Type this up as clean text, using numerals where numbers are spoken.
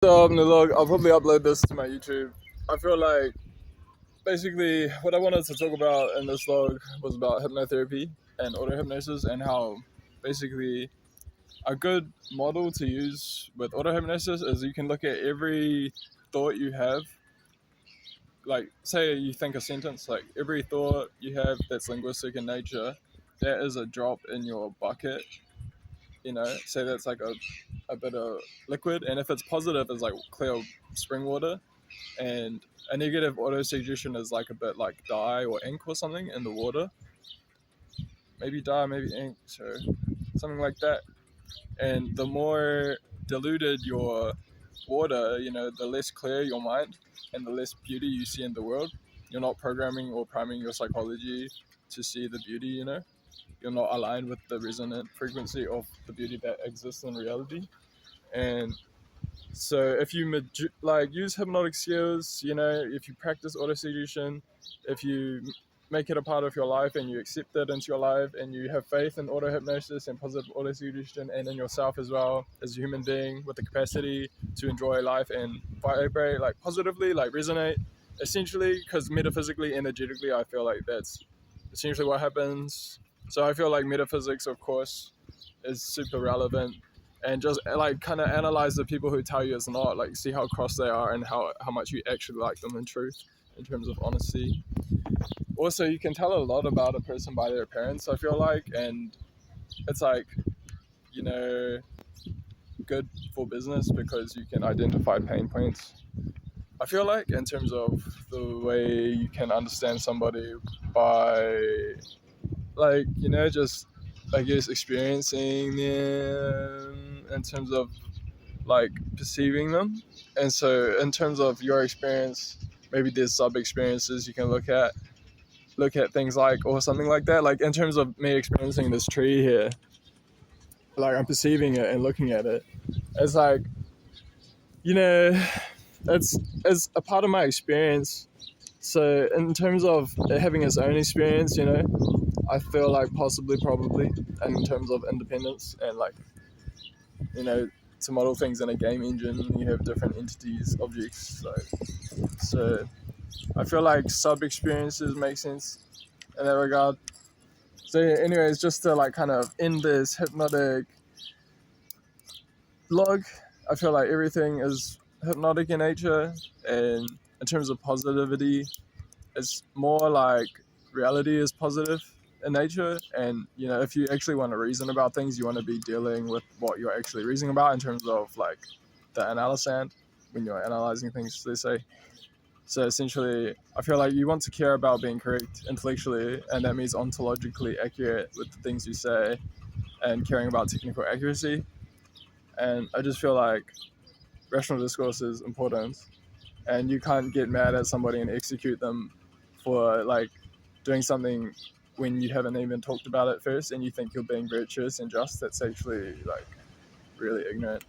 So Nilog, I'll probably upload this to my YouTube. I feel like basically what I wanted to talk about in this vlog was about hypnotherapy and auto hypnosis and how basically a good model to use with auto hypnosis is you can look at every thought you have. Like, say you think a sentence, like every thought you have that's linguistic in nature, that is a drop in your bucket. Say that's like a bit of liquid, and if it's positive, it's like clear spring water, and a negative autosuggestion is like a bit like dye or ink or something in the water. Maybe dye, maybe ink, so something like that. And the more diluted your water, the less clear your mind and the less beauty you see in the world. You're not programming or priming your psychology to see the beauty. You're not aligned with the resonant frequency of the beauty that exists in reality. And so if you use hypnotic skills, if you practice autosuggestion, if you make it a part of your life and you accept it into your life and you have faith in auto hypnosis and positive autosuggestion and in yourself as well as a human being with the capacity to enjoy life and vibrate like positively, like resonate, essentially, because metaphysically, energetically, I feel like that's essentially what happens. So I feel like metaphysics, of course, is super relevant, and just like kind of analyze the people who tell you it's not, like see how cross they are and how much you actually like them in truth, in terms of honesty. Also, you can tell a lot about a person by their appearance, I feel like, and it's like, you know, good for business because you can identify pain points. I feel like in terms of the way you can understand somebody by, like, just, I guess, experiencing them in terms of like perceiving them. And so in terms of your experience, maybe there's sub experiences you can look at things like, or something like that. Like in terms of me experiencing this tree here, like I'm perceiving it and looking at it. It's like, you know, it's a part of my experience. So in terms of it having its own experience, I feel like possibly, probably, and in terms of independence and like, you know, to model things in a game engine, you have different entities, objects. So I feel like sub experiences make sense in that regard. So yeah, anyways, just to like kind of end this hypnotic log, I feel like everything is hypnotic in nature, and in terms of positivity, it's more like reality is positive in nature. And if you actually want to reason about things, you want to be dealing with what you're actually reasoning about in terms of like the analysand, when you're analyzing things, they say. So essentially, I feel like you want to care about being correct intellectually, and that means ontologically accurate with the things you say, and caring about technical accuracy. And I just feel like rational discourse is important, and you can't get mad at somebody and execute them for like doing something when you haven't even talked about it first and you think you're being virtuous and just. That's actually like really ignorant.